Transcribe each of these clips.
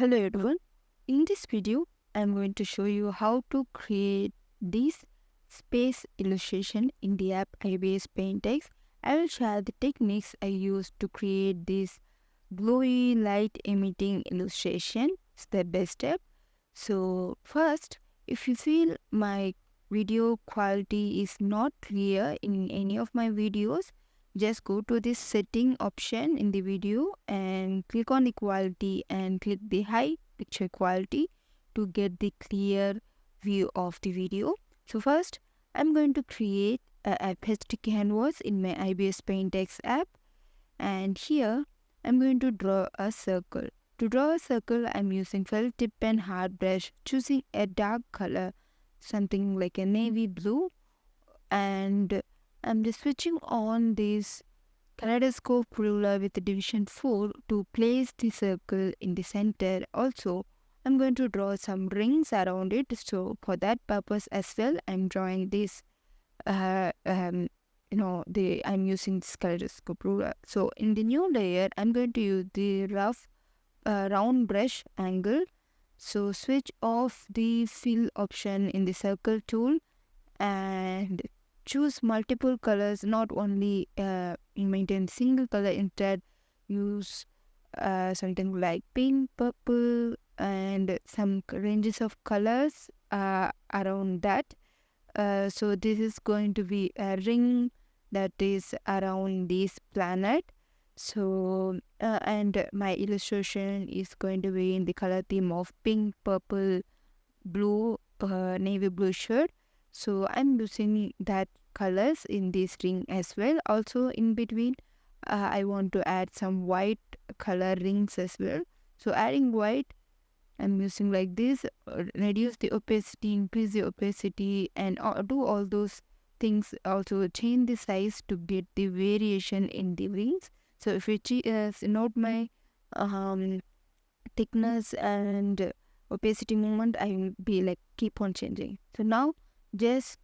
Hello everyone. In this video, I'm going to show you how to create this space illustration in the app IBIS Paint X. I will share the techniques I used to create this glowy light emitting illustration step by step. So first, if you feel my video quality is not clear in any of my videos, just go to this setting option in the video and click on the quality and click the high picture quality to get the clear view of the video. So first, I'm going to create a pastel canvas in my IBIS Paint X app, and here I'm going to draw a circle. To draw a circle, I'm using felt tip pen hard brush, choosing a dark color, something like a navy blue, and I'm just switching on this kaleidoscope ruler with the division 4 to place the circle in the center. Also, I'm going to draw some rings around it. So for that purpose as well, I'm drawing this I'm using this kaleidoscope ruler. So in the new layer, I'm going to use the round brush angle. So switch off the fill option in the circle tool and choose multiple colors, not only maintain single color. Instead, use something like pink, purple, and some ranges of colors around that. So this is going to be a ring that is around this planet. So and my illustration is going to be in the color theme of pink, purple, blue, navy blue shirt. So I'm using that colors in this ring as well. Also in between, I want to add some white color rings as well. So adding white, I'm using like this, reduce the opacity, increase the opacity, and do all those things. Also change the size to get the variation in the rings. So if you note my um, thickness and opacity movement, I will be like keep on changing. So now just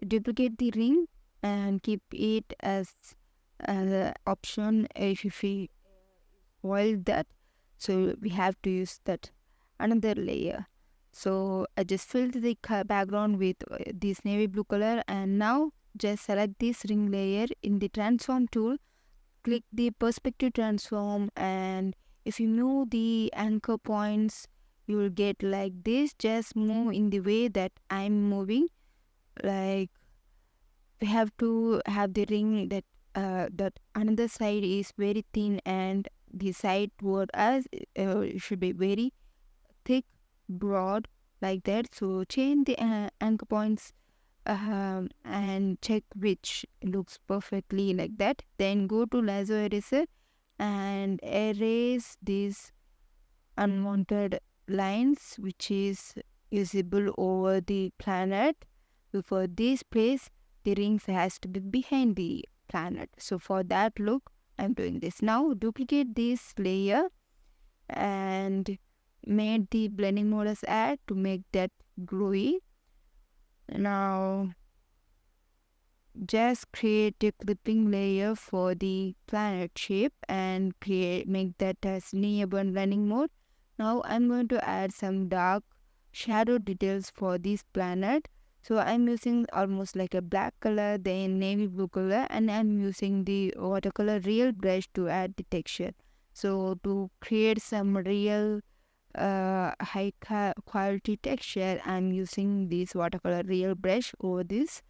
duplicate the ring and keep it as an option if you avoid that. So we have to use that another layer. So I just filled the background with this navy blue color, and now just select this ring layer in the transform tool, click the perspective transform, and if you move the anchor points, you will get like this. Just move in the way that I'm moving. Like we have to have the ring that another side is very thin and the side toward us should be very thick, broad, like that. So change the anchor points and check which looks perfectly like that. Then go to lasso eraser and erase these unwanted lines which is visible over the planet. So for this place, the rings has to be behind the planet. So for that look, I'm doing this. Now duplicate this layer and made the blending mode as add to make that glowy. Now just create a clipping layer for the planet shape and make that as nearby blending mode. Now I'm going to add some dark shadow details for this planet. So I'm using almost like a black color, then navy blue color, and I'm using the watercolor real brush to add the texture. So to create some real high quality texture, I'm using this watercolor real brush over this,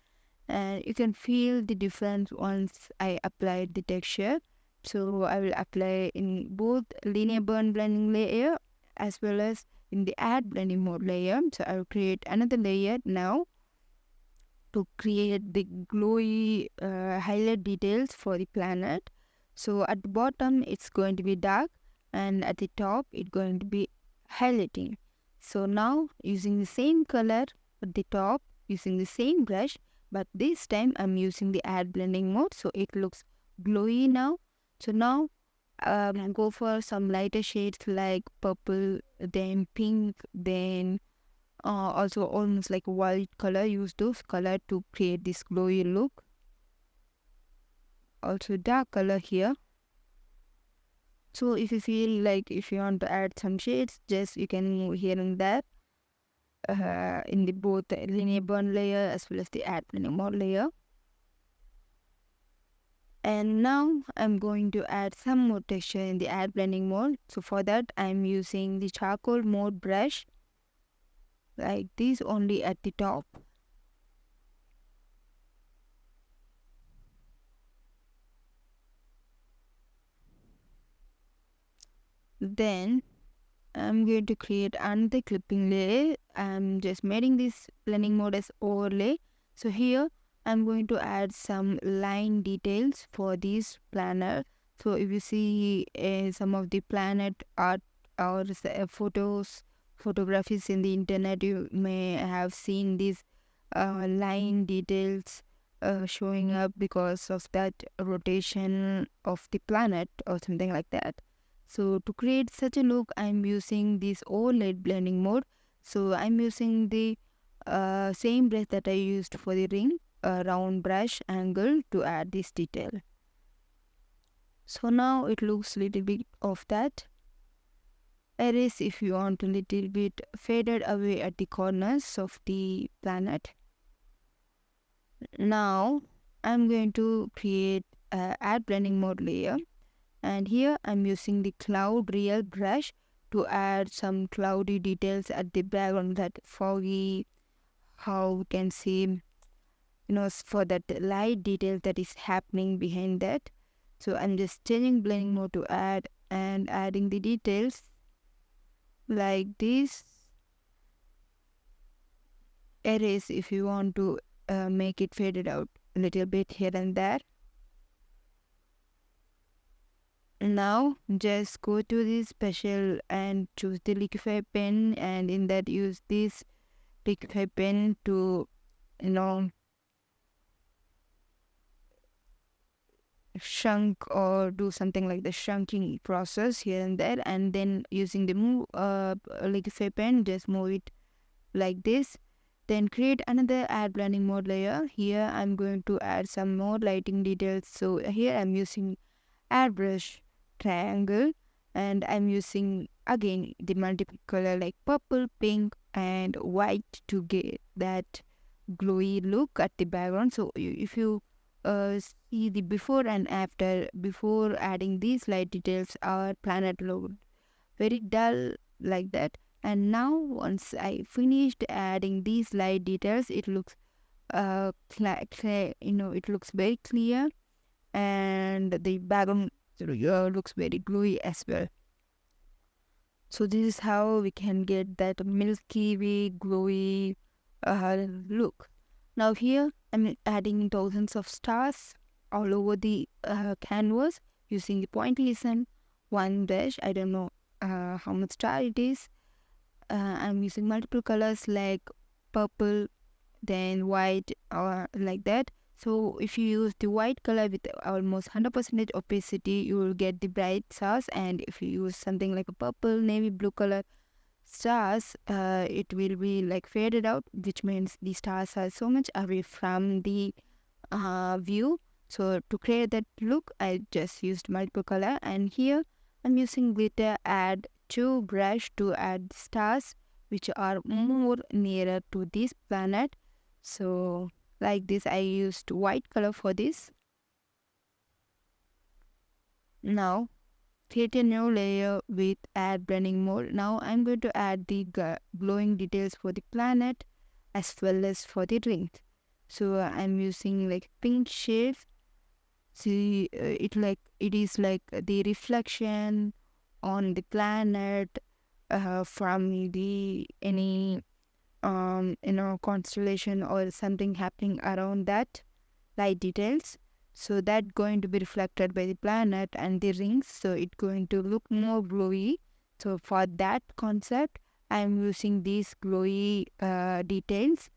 and you can feel the difference once I applied the texture. So I will apply in both linear burn blending layer as well as in the add blending mode layer. So I will create another layer now to create the glowy highlight details for the planet. So at the bottom it's going to be dark, and at the top it's going to be highlighting. So now using the same color at the top, using the same brush, but this time I'm using the add blending mode, so it looks glowy now. So now go for some lighter shades like purple, then pink, then also almost like white color. Use those color to create this glowy look. Also dark color here. So if you feel like if you want to add some shades, just you can move here and there in the both the linear burn layer as well as the add blending mode layer. And now I'm going to add some more texture in the add blending mode. So for that I'm using the charcoal mode brush like this only at the top. Then I'm going to create another clipping layer. I'm just making this blending mode as overlay. So here I'm going to add some line details for this planner. So if you see some of the planet art or photographies in the internet, you may have seen these line details showing up because of that rotation of the planet or something like that. So to create such a look, I'm using this overlaid blending mode. So I'm using the same brush that I used for the ring, round brush angle to add this detail. So now it looks little bit of that. Erase if you want a little bit faded away at the corners of the planet. Now I'm going to create add blending mode layer. And here I'm using the cloud real brush to add some cloudy details at the background, that foggy, how we can see, for that light detail that is happening behind that. So I'm just changing blending mode to add and adding the details like this. Erase if you want to make it faded out a little bit here and there. Now just go to this special and choose the liquify pen, and in that use this liquify pen to shrunk or do something like the shrinking process here and there, and then using the move liquify pen just move it like this. Then create another add blending mode layer. Here I'm going to add some more lighting details. So here I'm using airbrush triangle, and I'm using again the multiple color like purple, pink and white to get that glowy look at the background. So if you see the before and after, before adding these light details, our planet looked very dull like that, and now once I finished adding these light details, it looks it looks very clear, and the background looks very glowy as well. So this is how we can get that milky way glowy look. Now here I'm adding thousands of stars all over the canvas using the pointillism one brush. I don't know how much star it is. I'm using multiple colors like purple, then white, or like that. So if you use the white color with almost 100% opacity, you will get the bright stars. And if you use something like a purple, navy blue color stars, it will be like faded out, which means the stars are so much away from the view. So to create that look, I just used multiple color, and here I'm using glitter add to brush to add stars which are more nearer to this planet. So like this, I used white color for this. Now create a new layer with add blending mode. Now I'm going to add the glowing details for the planet as well as for the rings. So I'm using like pink shade. See, it is like the reflection on the planet from the any constellation or something happening around that light details. So that going to be reflected by the planet and the rings, so it's going to look more glowy. So for that concept, I'm using these glowy details,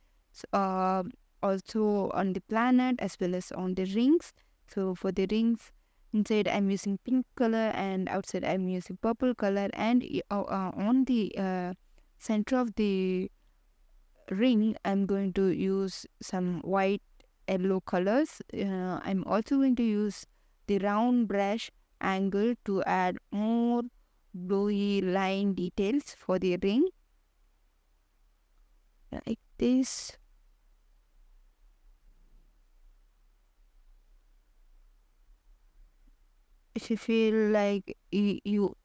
also on the planet as well as on the rings. So for the rings, inside I'm using pink color and outside I'm using purple color, and on the center of the ring I'm going to use some white yellow colors. I'm also going to use the round brush angle to add more glowy line details for the ring, like this. If you feel like here you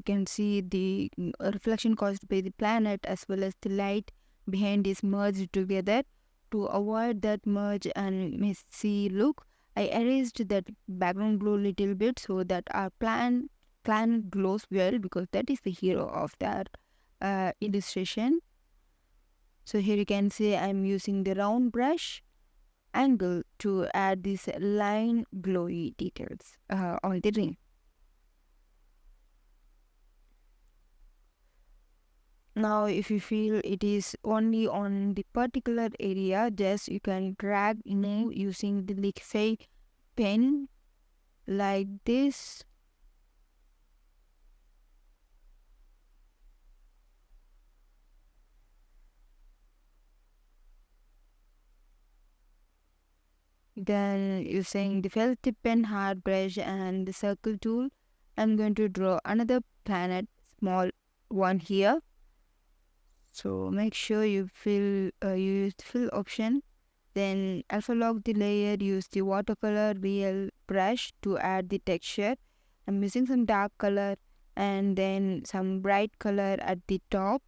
can see the reflection caused by the planet as well as the light behind is merged together. To avoid that merge and messy look, I erased that background glow little bit so that our planet glows well, because that is the hero of that illustration. So here you can see I'm using the round brush angle to add these line glowy details on the ring. Now if you feel it is only on the particular area, just you can drag move using the liquify pen like this. Then using the felt tip pen, hard brush and the circle tool, I'm going to draw another planet, small one here. So make sure you use the fill option. Then alpha lock the layer, use the watercolor real brush to add the texture. I'm using some dark color and then some bright color at the top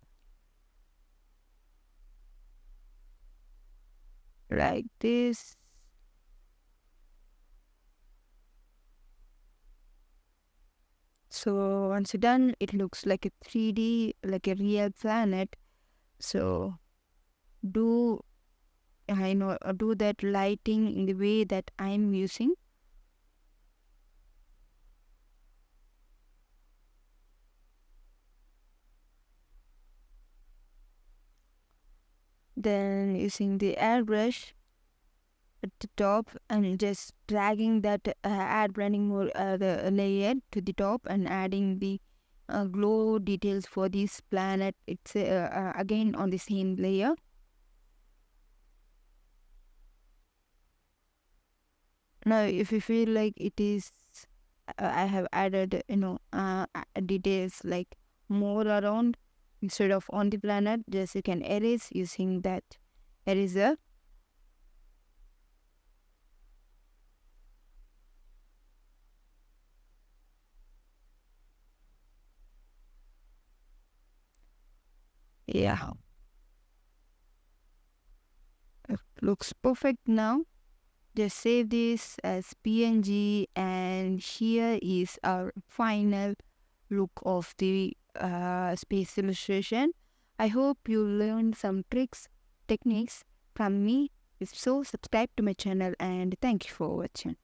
like this. So once you're done, it looks like a 3D, like a real planet. So do do that lighting in the way that I'm using. Then using the airbrush at the top and just dragging that add blending more the layer to the top and adding the glow details for this planet. It's again on the same layer. Now if you feel like it is I have added details like more around instead of on the planet, just you can erase using that eraser. Yeah, it looks perfect now. Just save this as PNG, and here is our final look of the space illustration. I hope you learned some techniques from me. If so, subscribe to my channel and thank you for watching.